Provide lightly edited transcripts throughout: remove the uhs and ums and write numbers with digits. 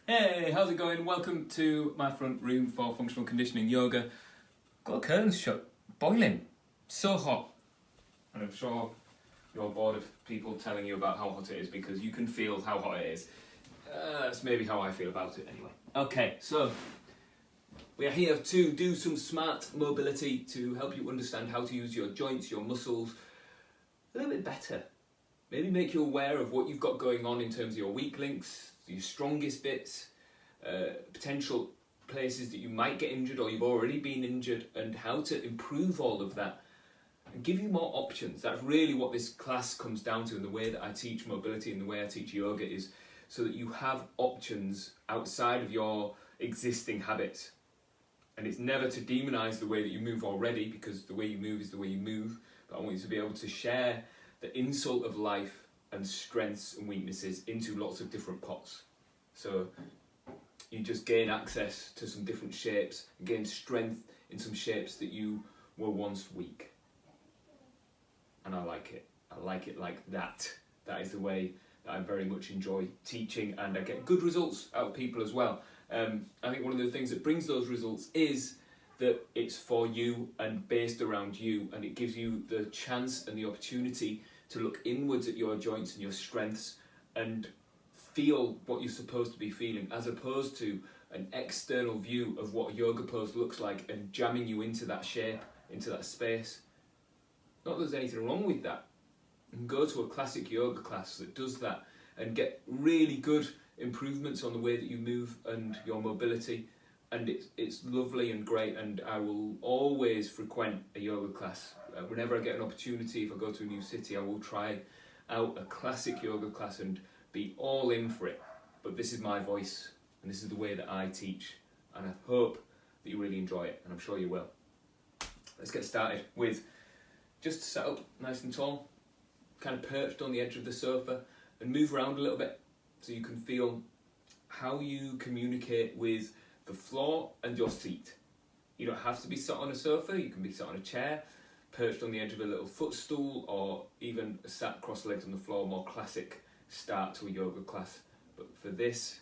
Hey, how's it going? Welcome to my front room for functional conditioning yoga. Got the curtains shut, boiling, so hot. And I'm sure you're bored of people telling you about how hot it is because you can feel how hot it is. That's maybe how I feel about it anyway. Okay, so we are here to do some smart mobility to help you understand how to use your joints, your muscles a little bit better. Maybe make you aware of what you've got going on in terms of your weak links, your strongest bits, potential places that you might get injured or you've already been injured, and how to improve all of that and give you more options. That's really what this class comes down to, and the way that I teach mobility and the way I teach yoga is so that you have options outside of your existing habits. And it's never to demonize the way that you move already, because the way you move is the way you move, but I want you to be able to share the insult of life and strengths and weaknesses into lots of different pots. So you just gain access to some different shapes and gain strength in some shapes that you were once weak. And I like it. I like it like that. That is the way that I very much enjoy teaching, and I get good results out of people as well. I think one of the things that brings those results is that it's for you and based around you, and it gives you the chance and the opportunity to look inwards at your joints and your strengths and feel what you're supposed to be feeling, as opposed to an external view of what a yoga pose looks like and jamming you into that shape, into that space. Not that there's anything wrong with that. You can go to a classic yoga class that does that and get really good improvements on the way that you move and your mobility, and it's lovely and great, and I will always frequent a yoga class. Whenever I get an opportunity, if I go to a new city, I will try out a classic yoga class and be all in for it. But this is my voice, and this is the way that I teach, and I hope that you really enjoy it, and I'm sure you will. Let's get started with just set up nice and tall, kind of perched on the edge of the sofa, and move around a little bit so you can feel how you communicate with the floor and your seat. You don't have to be sat on a sofa, you can be sat on a chair, perched on the edge of a little footstool, or even sat cross-legged on the floor, more classic start to a yoga class. But for this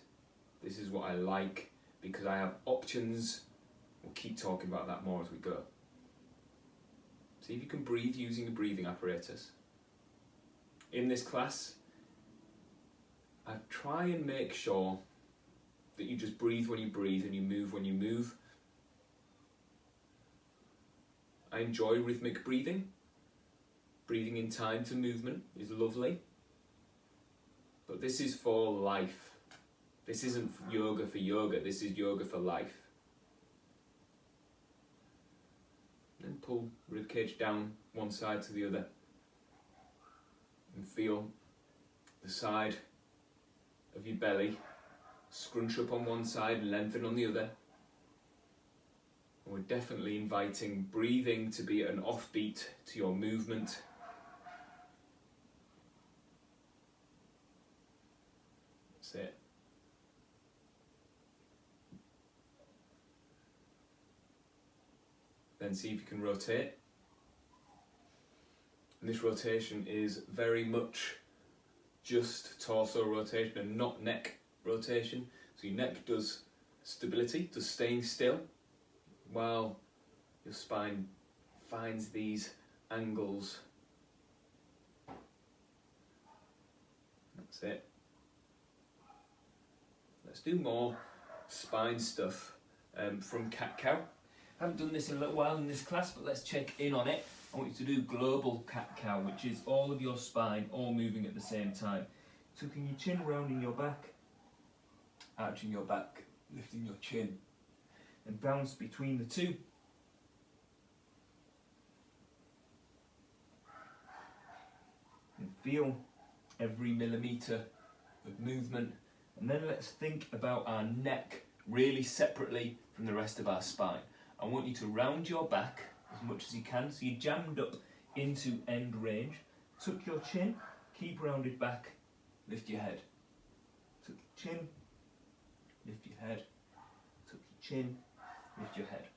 is what I like, because I have options. We'll keep talking about that more as we go. See if you can breathe using the breathing apparatus. In this class, I try and make sure that you just breathe when you breathe and you move when you move. I enjoy rhythmic breathing. Breathing in time to movement is lovely. But this is for life. This isn't yoga for yoga, this is yoga for life. Then pull ribcage down one side to the other and feel the side of your belly scrunch up on one side and lengthen on the other. And we're definitely inviting breathing to be an offbeat to your movement. That's it. Then see if you can rotate. And this rotation is very much just torso rotation and not neck rotation. So your neck does stability, does staying still, while your spine finds these angles. That's it. Let's do more spine stuff from cat-cow. I haven't done this in a little while in this class, but let's check in on it. I want you to do global cat-cow, which is all of your spine all moving at the same time. Tucking your chin round in your back, arching your back, lifting your chin, and bounce between the two. And feel every millimetre of movement. And then let's think about our neck really separately from the rest of our spine. I want you to round your back as much as you can, so you're jammed up into end range. Tuck your chin, keep rounded back, lift your head. Tuck your chin, lift your head. Tuck your chin, lift your head.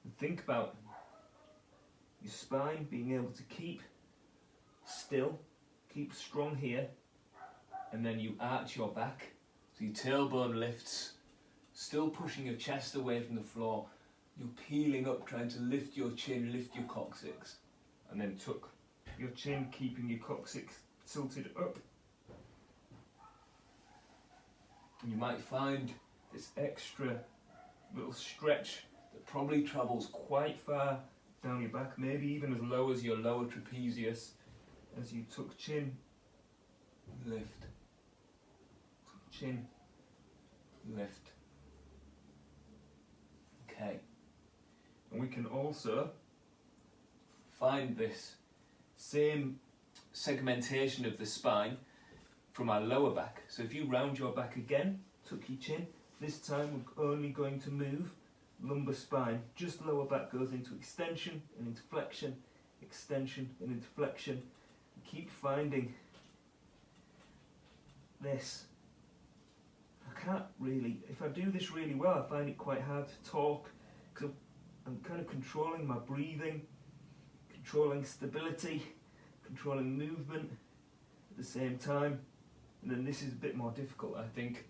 And think about your spine being able to keep still, keep strong here, and then you arch your back So your tailbone lifts, still pushing your chest away from the floor. You're peeling up, trying to lift your chin, lift your coccyx, and then tuck your chin, keeping your coccyx tilted up. And you might find this extra little stretch that probably travels quite far down your back, maybe even as low as your lower trapezius, as you tuck chin, lift, tuck chin, lift. Okay. And we can also find this same segmentation of the spine from our lower back. So if you round your back again, tuck your chin, this time we're only going to move lumbar spine, just lower back goes into extension and into flexion, extension and into flexion. Keep finding this. I can't really, if I do this really well, I find it quite hard to talk because I'm kind of controlling my breathing, controlling stability, controlling movement at the same time. And then this is a bit more difficult, I think,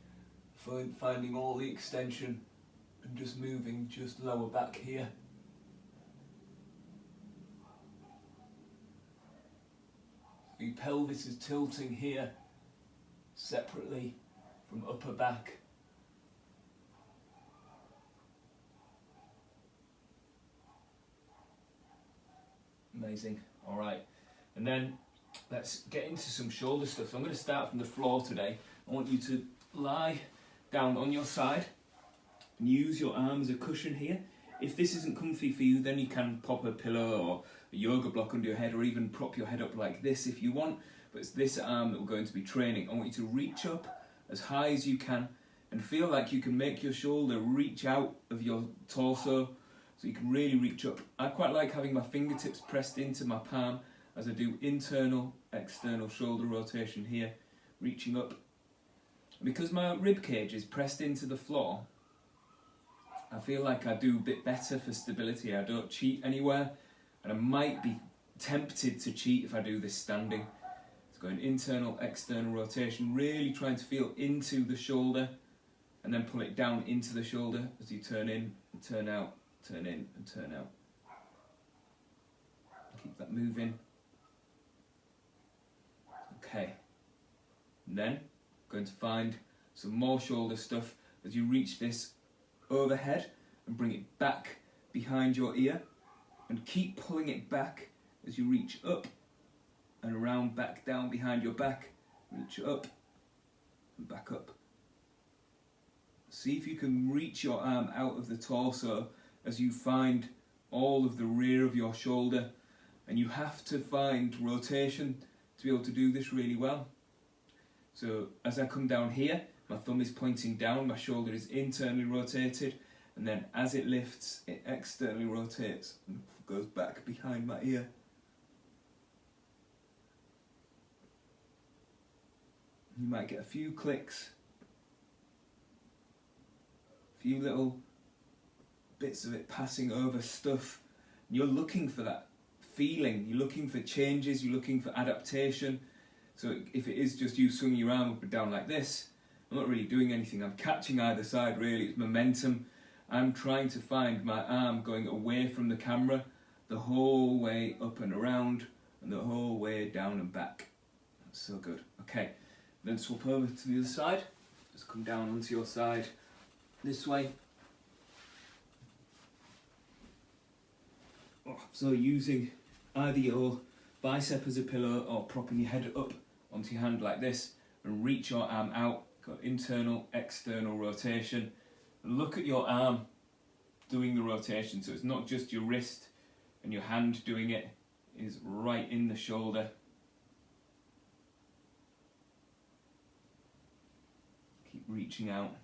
finding all the extension and just moving just lower back here. Your pelvis is tilting here separately from upper back. Amazing. All right, and then let's get into some shoulder stuff. So I'm going to start from the floor today. I want you to lie down on your side and use your arm as a cushion here. If this isn't comfy for you, then you can pop a pillow or a yoga block under your head, or even prop your head up like this if you want. But it's this arm that we're going to be training. I want you to reach up as high as you can and feel like you can make your shoulder reach out of your torso, so you can really reach up. I quite like having my fingertips pressed into my palm as I do internal, external shoulder rotation here, reaching up. Because my rib cage is pressed into the floor, I feel like I do a bit better for stability. I don't cheat anywhere, and I might be tempted to cheat if I do this standing. It's going internal, external rotation, really trying to feel into the shoulder, and then pull it down into the shoulder as you turn in and turn out, turn in and turn out. Keep that moving. Okay. And then, going to find some more shoulder stuff as you reach this overhead and bring it back behind your ear, and keep pulling it back as you reach up and around, back down behind your back, reach up and back up. See if you can reach your arm out of the torso as you find all of the rear of your shoulder, and you have to find rotation to be able to do this really well. So as I come down here, my thumb is pointing down, my shoulder is internally rotated, and then as it lifts, it externally rotates and goes back behind my ear. You might get a few clicks, a few little bits of it passing over stuff. You're looking for that feeling, you're looking for changes, you're looking for adaptation. So if it is just you swinging your arm up and down like this, I'm not really doing anything, I'm catching either side really, it's momentum. I'm trying to find my arm going away from the camera the whole way up and around and the whole way down and back. That's so good. Okay, then swap over to the other side. Just come down onto your side this way. So using either your bicep as a pillow or propping your head up onto your hand like this, and reach your arm out. Got internal, external rotation. And look at your arm doing the rotation, so it's not just your wrist and your hand doing it, it is right in the shoulder. Keep reaching out.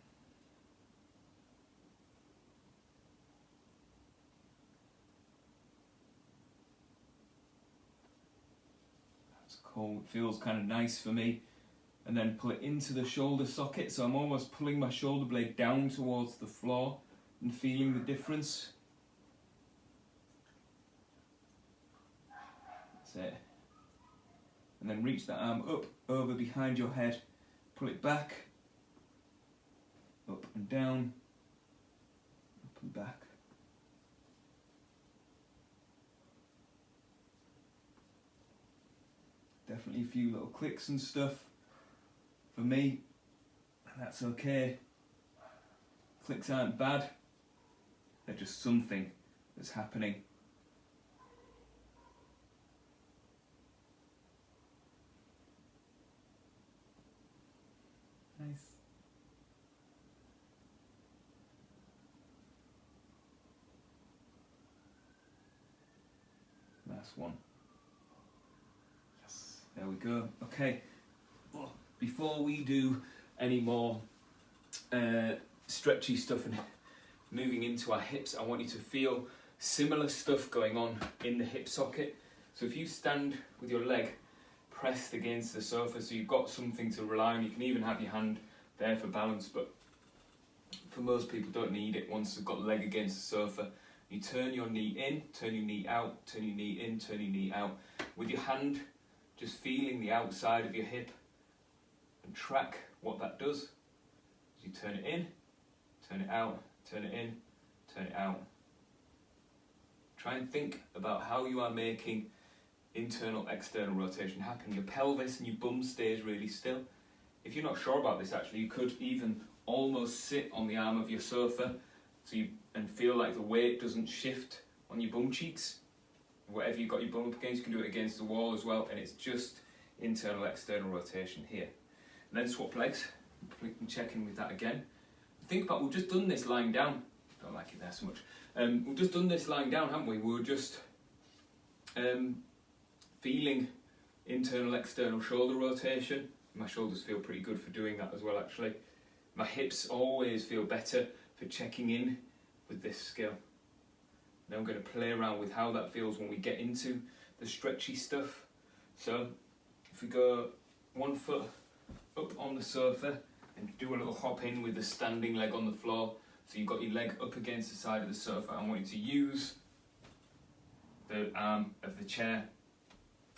That's cool, it feels kind of nice for me. And then pull it into the shoulder socket, so I'm almost pulling my shoulder blade down towards the floor and feeling the difference. That's it. And then reach that arm up over behind your head, pull it back up and down, up and back. Definitely a few little clicks and stuff for me, and that's okay. Clicks aren't bad, they're just something that's happening. Nice. Last one. Yes. There we go. Okay. Oh, before we do any more stretchy stuff and moving into our hips, I want you to feel similar stuff going on in the hip socket. So if you stand with your leg pressed against the sofa, so you've got something to rely on, you can even have your hand there for balance, but for most people don't need it once they've got the leg against the sofa. You turn your knee in, turn your knee out, turn your knee in, turn your knee out. With your hand just feeling the outside of your hip and track what that does. As you turn it in, turn it out, turn it in, turn it out. Try and think about how you are making internal, external rotation happen. Your pelvis and your bum stays really still. If you're not sure about this, actually, you could even almost sit on the arm of your sofa and feel like the weight doesn't shift on your bum cheeks. Whatever you've got your bum up against, you can do it against the wall as well, and it's just internal, external rotation here. And then swap legs, we can check in with that again. Think about, we've just done this lying down. Don't like it there so much. We've just done this lying down, haven't we? We were just feeling internal, external shoulder rotation. My shoulders feel pretty good for doing that as well, actually. My hips always feel better for checking in with this skill. Now I'm going to play around with how that feels when we get into the stretchy stuff. So if we go one foot up on the sofa and do a little hop in with the standing leg on the floor. So you've got your leg up against the side of the sofa. I want you to use the arm of the chair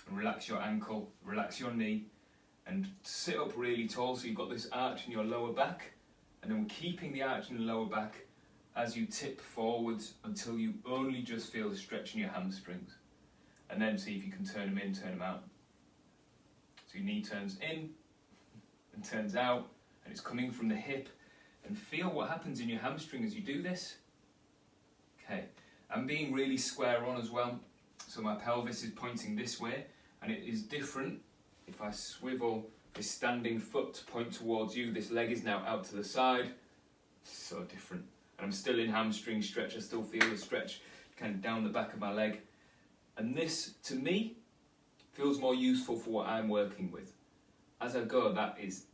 and relax your ankle, relax your knee, and sit up really tall so you've got this arch in your lower back, and then we're keeping the arch in the lower back as you tip forwards until you only just feel the stretch in your hamstrings, and then see if you can turn them in, turn them out. So your knee turns in and turns out, and it's coming from the hip, and feel what happens in your hamstring as you do this. Okay, I'm being really square on as well, so my pelvis is pointing this way, and it is different if I swivel this standing foot to point towards you. This leg is now out to the side. So different. And I'm still in hamstring stretch. I still feel the stretch kind of down the back of my leg. And this, to me, feels more useful for what I'm working with. As I go, that is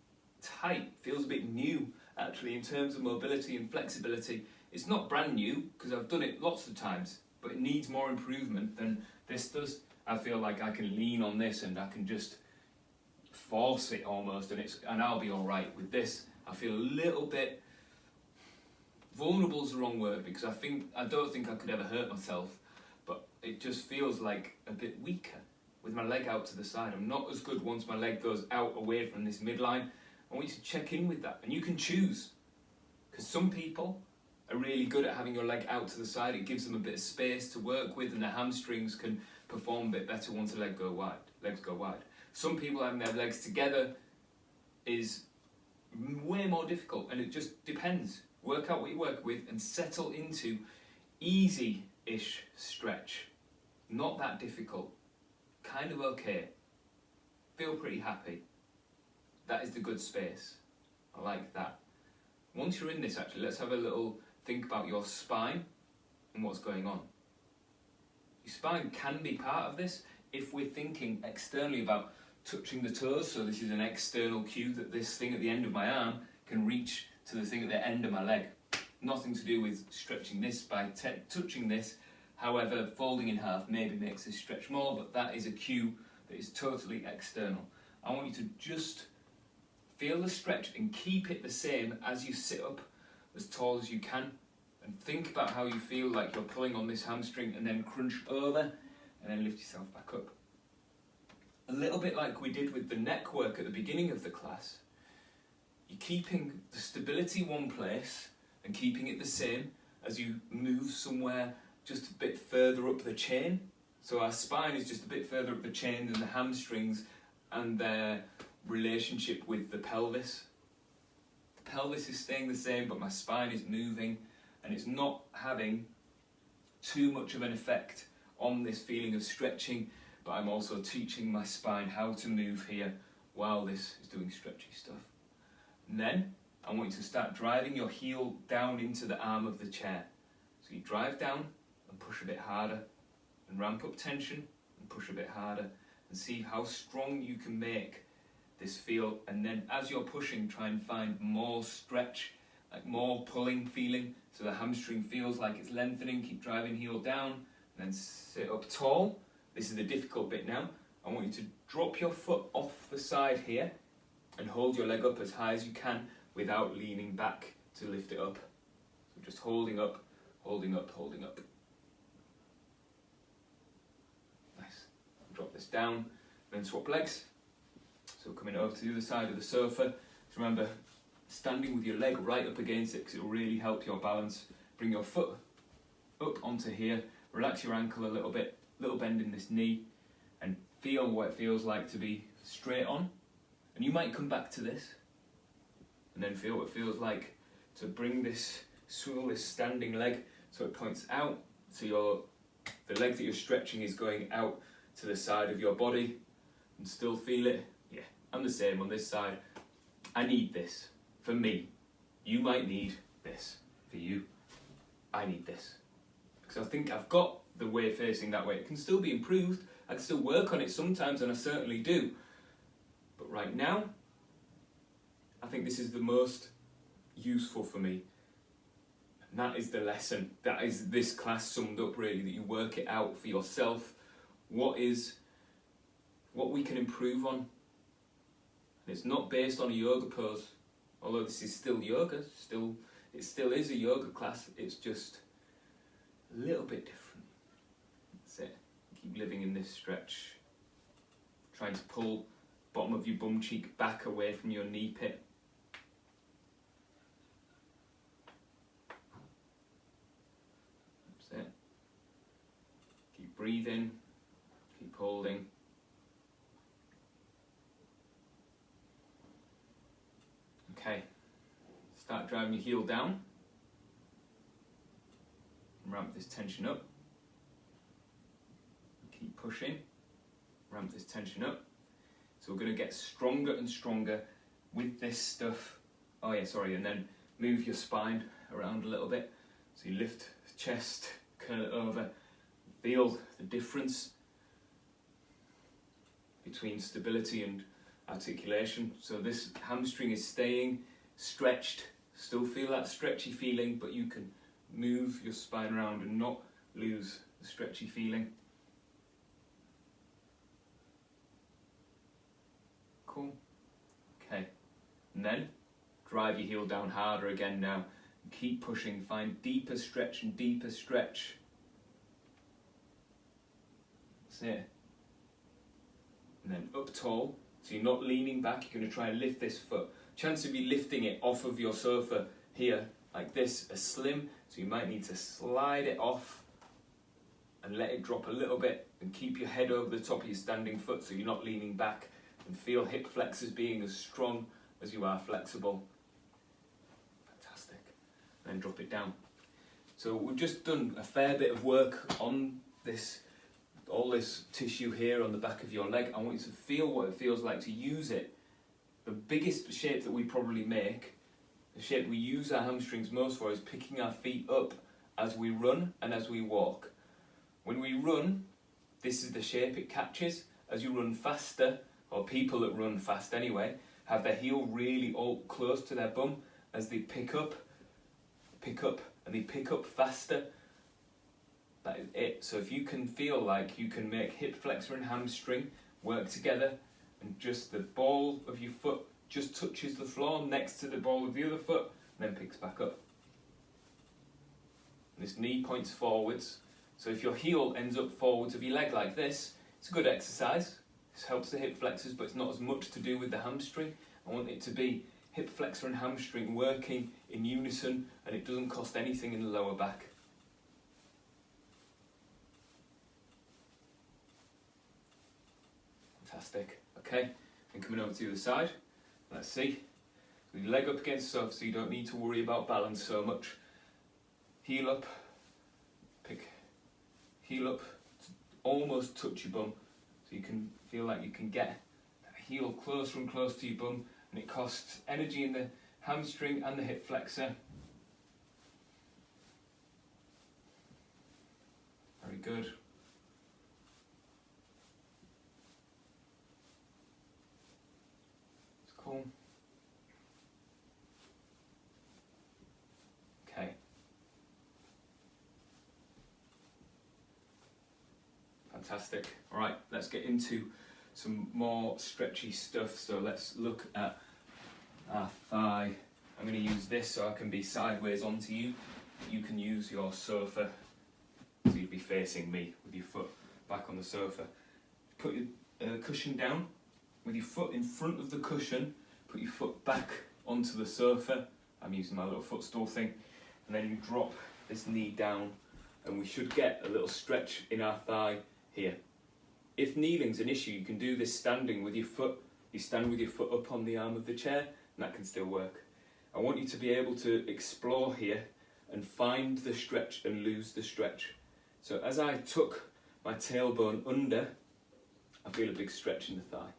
tight. Feels a bit new, actually, in terms of mobility and flexibility. It's not brand new, because I've done it lots of times, but it needs more improvement than this does. I feel like I can lean on this and I can just force it almost, and I'll be all right with this. I feel a little bit vulnerable is the wrong word, because I don't think I could ever hurt myself, but it just feels like a bit weaker with my leg out to the side. I'm not as good once my leg goes out away from this midline. I want you to check in with that, and you can choose, because some people are really good at having your leg out to the side. It gives them a bit of space to work with, and their hamstrings can perform a bit better once the legs go wide. Some people having their legs together is way more difficult, and it just depends. Work out what you work with and settle into easy-ish stretch. Not that difficult. Kind of okay. Feel pretty happy. That is the good space. I like that. Once you're in this, actually, let's have a little think about your spine and what's going on. Your spine can be part of this if we're thinking externally about touching the toes. So this is an external cue that this thing at the end of my arm can reach to the thing at the end of my leg. Nothing to do with stretching this by touching this. However, folding in half maybe makes this stretch more, but that is a cue that is totally external. I want you to just feel the stretch and keep it the same as you sit up as tall as you can, and think about how you feel like you're pulling on this hamstring, and then crunch over and then lift yourself back up. A little bit like we did with the neck work at the beginning of the class. you're keeping the stability one place and keeping it the same as you move somewhere just a bit further up the chain. So our spine is just a bit further up the chain than the hamstrings and their relationship with the pelvis. The pelvis is staying the same, but my spine is moving, and it's not having too much of an effect on this feeling of stretching, but I'm also teaching my spine how to move here while this is doing stretchy stuff. And then I want you to start driving your heel down into the arm of the chair. So you drive down and push a bit harder, and ramp up tension and push a bit harder, and see how strong you can make this feel. And then as you're pushing, try and find more stretch, like more pulling feeling, so the hamstring feels like it's lengthening. Keep driving heel down, and then sit up tall. This is the difficult bit now. I want you to drop your foot off the side here and hold your leg up as high as you can without leaning back to lift it up. So just holding up, holding up, holding up. Nice. Drop this down, then swap legs. So coming over to the other side of the sofa. Just remember, standing with your leg right up against it, because it will really help your balance. Bring your foot up onto here, relax your ankle a little bit, little bend in this knee, and feel what it feels like to be straight on. And you might come back to this, and then feel what it feels like to bring this, swivel this standing leg so it points out, so the leg that you're stretching is going out to the side of your body, and still feel it. Yeah, I'm the same on this side. I need this. For me, you might need this. For you, I need this. Because I think I've got the way facing that way. It can still be improved. I can still work on it sometimes, and I certainly do. But right now, I think this is the most useful for me. And that is the lesson. That is this class summed up really, that you work it out for yourself. What we can improve on. And it's not based on a yoga pose. Although this is still yoga, it still is a yoga class, it's just a little bit different. That's it. Keep living in this stretch. Trying to pull bottom of your bum cheek back away from your knee pit. That's it. Keep breathing, keep holding. Okay, start driving your heel down, ramp this tension up, keep pushing, ramp this tension up. So we're going to get stronger and stronger with this stuff. Oh yeah, sorry, and then move your spine around a little bit. So you lift the chest, curl it over, feel the difference between stability and articulation. So this hamstring is staying stretched, still feel that stretchy feeling, but you can move your spine around and not lose the stretchy feeling. Cool. Okay, and then drive your heel down harder again now. Keep pushing, find deeper stretch and deeper stretch. That's it. And then up tall. So you're not leaning back, you're going to try and lift this foot. Chance of you lifting it off of your sofa here, like this, are slim, so you might need to slide it off and let it drop a little bit, and keep your head over the top of your standing foot so you're not leaning back, and feel hip flexors being as strong as you are flexible. Fantastic. And then drop it down. So we've just done a fair bit of work on this, all this tissue here on the back of your leg. I want you to feel what it feels like to use it. The biggest shape that we probably make, the shape we use our hamstrings most for, is picking our feet up as we run and as we walk. When we run, this is the shape it catches. As you run faster, or people that run fast anyway, have their heel really all close to their bum as they pick up, and they pick up faster. That is it. So if you can feel like you can make hip flexor and hamstring work together, and just the ball of your foot just touches the floor next to the ball of the other foot, and then picks back up. This knee points forwards. So if your heel ends up forwards of your leg like this, it's a good exercise. This helps the hip flexors, but it's not as much to do with the hamstring. I want it to be hip flexor and hamstring working in unison, and it doesn't cost anything in the lower back. Fantastic. Okay, and coming over to the other side, let's see. With your leg up against the sofa, so you don't need to worry about balance so much. Heel up, heel up, almost touch your bum, so you can feel like you can get that heel closer and closer to your bum, and it costs energy in the hamstring and the hip flexor. Very good. It's cool. Okay. Fantastic. All right, let's get into some more stretchy stuff. So let's look at our thigh. I'm going to use this so I can be sideways onto you. You can use your sofa, so you'd be facing me with your foot back on the sofa. Put your cushion down. With your foot in front of the cushion, put your foot back onto the sofa. I'm using my little footstool thing. And then you drop this knee down, and we should get a little stretch in our thigh here. If kneeling's an issue, you can do this standing with your foot. You stand with your foot up on the arm of the chair, and that can still work. I want you to be able to explore here and find the stretch and lose the stretch. So as I tuck my tailbone under, I feel a big stretch in the thigh,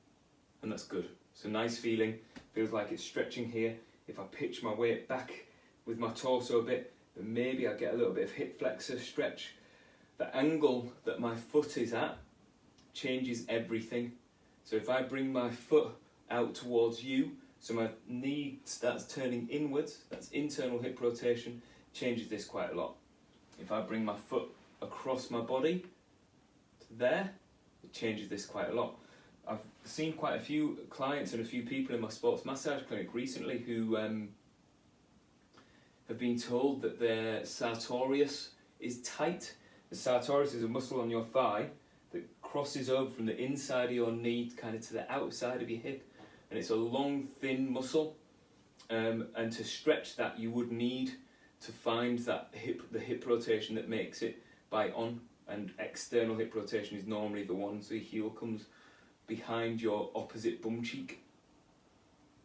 and that's good. So nice feeling, feels like it's stretching here. If I pitch my weight back with my torso a bit, then maybe I get a little bit of hip flexor stretch. The angle that my foot is at changes everything. So if I bring my foot out towards you, so my knee starts turning inwards, that's internal hip rotation, changes this quite a lot. If I bring my foot across my body to there, it changes this quite a lot. I've seen quite a few clients and a few people in my sports massage clinic recently who have been told that their sartorius is tight. The sartorius is a muscle on your thigh that crosses over from the inside of your knee kind of to the outside of your hip, and it's a long, thin muscle. And to stretch that, you would need to find that the hip rotation that makes it by on, and external hip rotation is normally the one, so your heel comes behind your opposite bum cheek.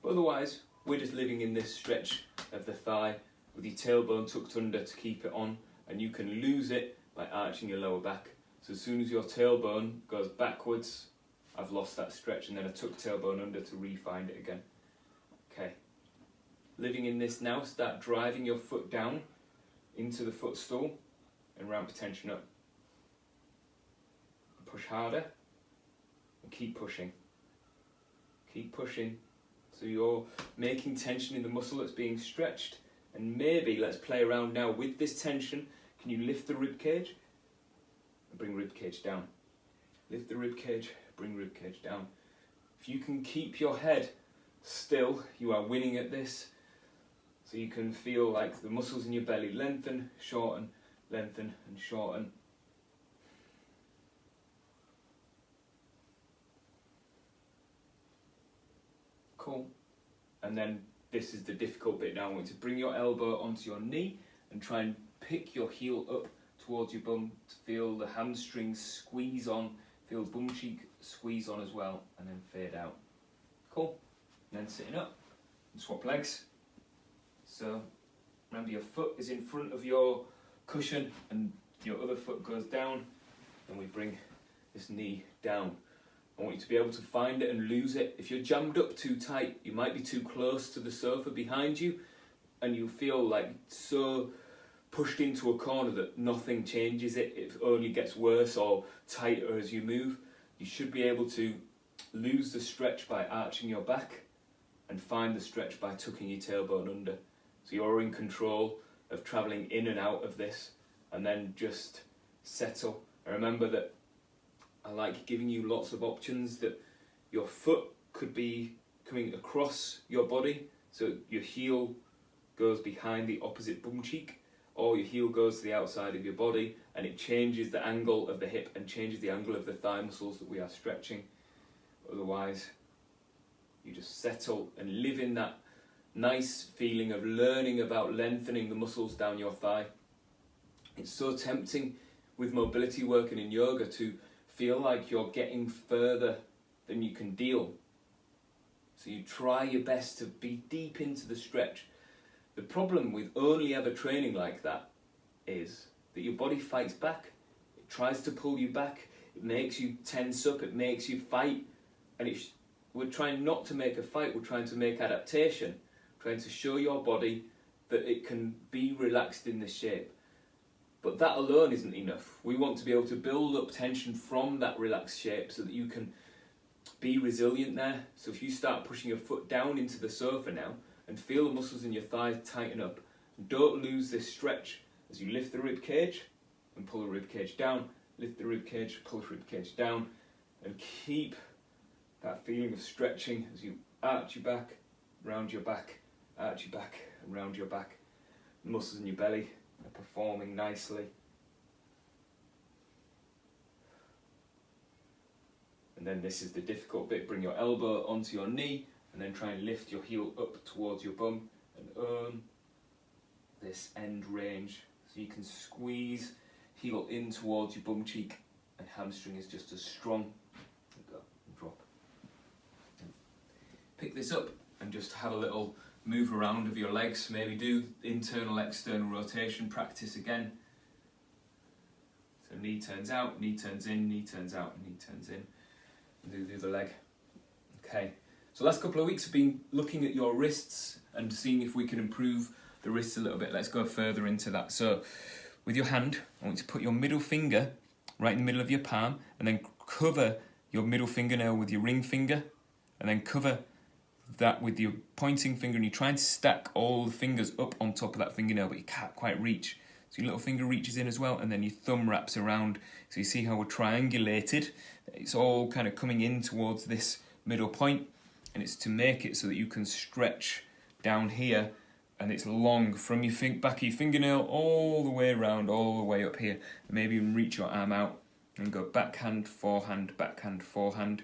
But otherwise, we're just living in this stretch of the thigh with your tailbone tucked under to keep it on, and you can lose it by arching your lower back. So as soon as your tailbone goes backwards, I've lost that stretch, and then I tuck tailbone under to re-find it again. Okay. Living in this now, start driving your foot down into the footstool and ramp tension up. Push harder and keep pushing. Keep pushing. So you're making tension in the muscle that's being stretched, and maybe let's play around now with this tension. Can you lift the rib cage and bring rib cage down? Lift the rib cage, bring rib cage down. If you can keep your head still, you are winning at this. So you can feel like the muscles in your belly lengthen, shorten, lengthen and shorten. Cool. And then this is the difficult bit now. I want you to bring your elbow onto your knee and try and pick your heel up towards your bum to feel the hamstrings squeeze on, feel bum cheek squeeze on as well, and then fade out. Cool. And then sitting up and swap legs. So remember, your foot is in front of your cushion and your other foot goes down, and we bring this knee down. I want you to be able to find it and lose it. If you're jammed up too tight, you might be too close to the sofa behind you, and you feel like so pushed into a corner that nothing changes it. It only gets worse or tighter as you move. You should be able to lose the stretch by arching your back and find the stretch by tucking your tailbone under. So you're in control of travelling in and out of this, and then just settle. And remember that I like giving you lots of options, that your foot could be coming across your body, so your heel goes behind the opposite bum cheek, or your heel goes to the outside of your body, and it changes the angle of the hip and changes the angle of the thigh muscles that we are stretching. Otherwise, you just settle and live in that nice feeling of learning about lengthening the muscles down your thigh. It's so tempting with mobility work and in yoga to feel like you're getting further than you can deal. So you try your best to be deep into the stretch. The problem with only ever training like that is that your body fights back. It tries to pull you back. It makes you tense up. It makes you fight. And we're trying not to make a fight. We're trying to make adaptation. Trying to show your body that it can be relaxed in this shape. But that alone isn't enough. We want to be able to build up tension from that relaxed shape so that you can be resilient there. So if you start pushing your foot down into the sofa now and feel the muscles in your thighs tighten up, and don't lose this stretch as you lift the rib cage and pull the rib cage down, lift the rib cage, pull the rib cage down, and keep that feeling of stretching as you arch your back, round your back, arch your back, and round your back. The muscles in your belly are performing nicely. And then this is the difficult bit. Bring your elbow onto your knee and then try and lift your heel up towards your bum and earn this end range. So you can squeeze heel in towards your bum cheek and hamstring is just as strong. Go and drop. Pick this up and just have a little move around of your legs. Maybe do internal, external rotation practice again. So knee turns out, knee turns in, knee turns out, knee turns in. And do the other leg. Okay, so last couple of weeks have been looking at your wrists and seeing if we can improve the wrists a little bit. Let's go further into that. So with your hand, I want you to put your middle finger right in the middle of your palm and then cover your middle fingernail with your ring finger and then cover that with your pointing finger, and you try and stack all the fingers up on top of that fingernail, but you can't quite reach. So your little finger reaches in as well, and then your thumb wraps around. So you see how we're triangulated. It's all kind of coming in towards this middle point, and it's to make it so that you can stretch down here, and it's long from your back of your fingernail all the way around, all the way up here. And maybe even reach your arm out and go backhand, forehand, backhand, forehand.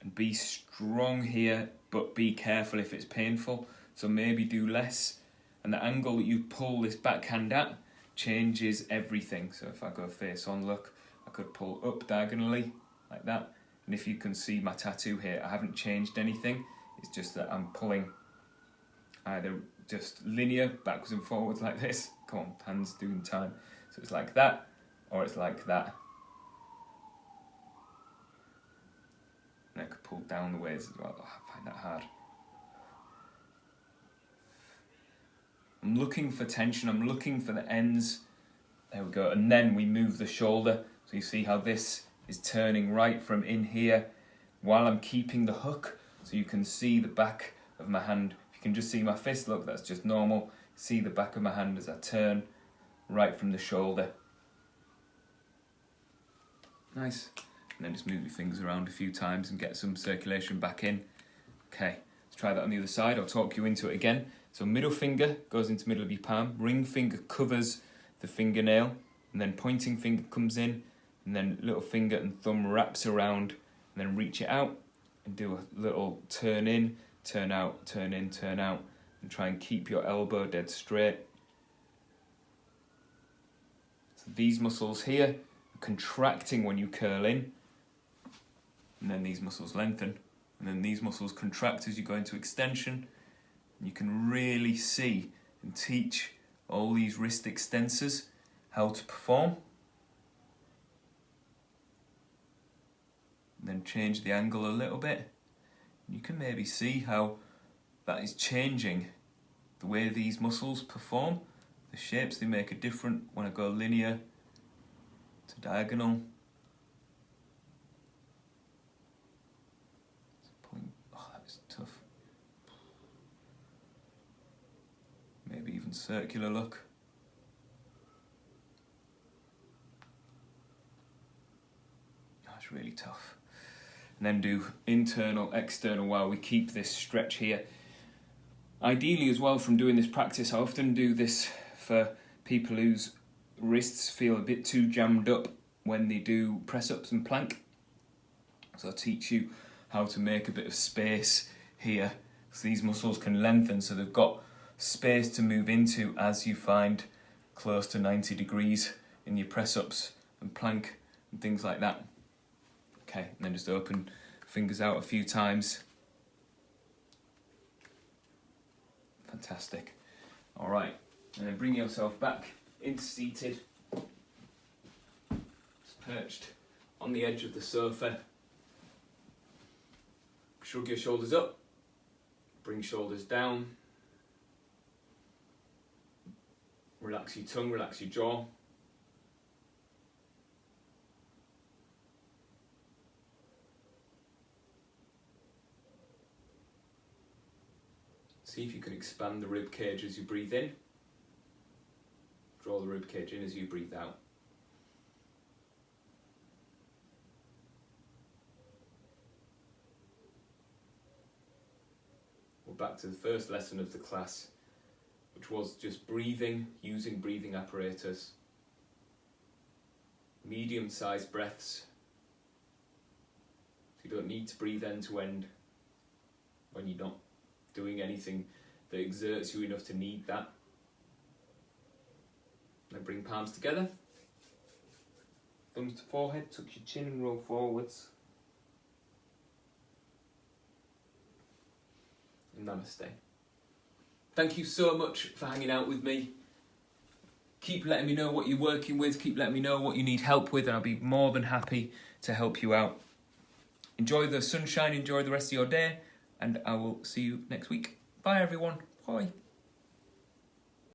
And be strong here, but be careful if it's painful. So maybe do less. And the angle that you pull this backhand at changes everything. So if I go face on, look, I could pull up diagonally like that. And if you can see my tattoo here, I haven't changed anything. It's just that I'm pulling either just linear, backwards and forwards like this. Come on, hands doing time. So it's like that, or it's like that. And I could pull down the ways as well. Oh, I find that hard. I'm looking for tension, I'm looking for the ends. There we go. And then we move the shoulder. So you see how this is turning right from in here while I'm keeping the hook. So you can see the back of my hand. If you can just see my fist, look, that's just normal. See the back of my hand as I turn right from the shoulder. Nice. And then just move your fingers around a few times and get some circulation back in. Okay, let's try that on the other side. I'll talk you into it again. So middle finger goes into the middle of your palm. Ring finger covers the fingernail. And then pointing finger comes in. And then little finger and thumb wraps around. And then reach it out. And do a little turn in, turn out, turn in, turn out. And try and keep your elbow dead straight. So these muscles here are contracting when you curl in. And then these muscles lengthen, and then these muscles contract as you go into extension. And you can really see and teach all these wrist extensors how to perform. And then change the angle a little bit. You can maybe see how that is changing the way these muscles perform. The shapes they make are different when I go linear to diagonal. Tough. Maybe even circular look. That's really tough. And then do internal, external while we keep this stretch here. Ideally as well, from doing this practice, I often do this for people whose wrists feel a bit too jammed up when they do press-ups and plank. So I'll teach you how to make a bit of space here So these muscles can lengthen, so they've got space to move into as you find close to 90 degrees in your press-ups and plank and things like that. Okay, and then just open fingers out a few times. Fantastic. All right, and then bring yourself back into seated. Just perched on the edge of the sofa. Shrug your shoulders up. Bring shoulders down. Relax your tongue, relax your jaw. See if you can expand the rib cage as you breathe in. Draw the rib cage in as you breathe out. We're back to the first lesson of the class, which was just breathing, using breathing apparatus. Medium-sized breaths. So you don't need to breathe end to end when you're not doing anything that exerts you enough to need that. Then bring palms together. Thumbs to forehead, tuck your chin and roll forwards. And namaste. Thank you so much for hanging out with me. Keep letting me know what you're working with, keep letting me know what you need help with, and I'll be more than happy to help you out. Enjoy the sunshine, enjoy the rest of your day, and I will see you next week. Bye everyone. Bye.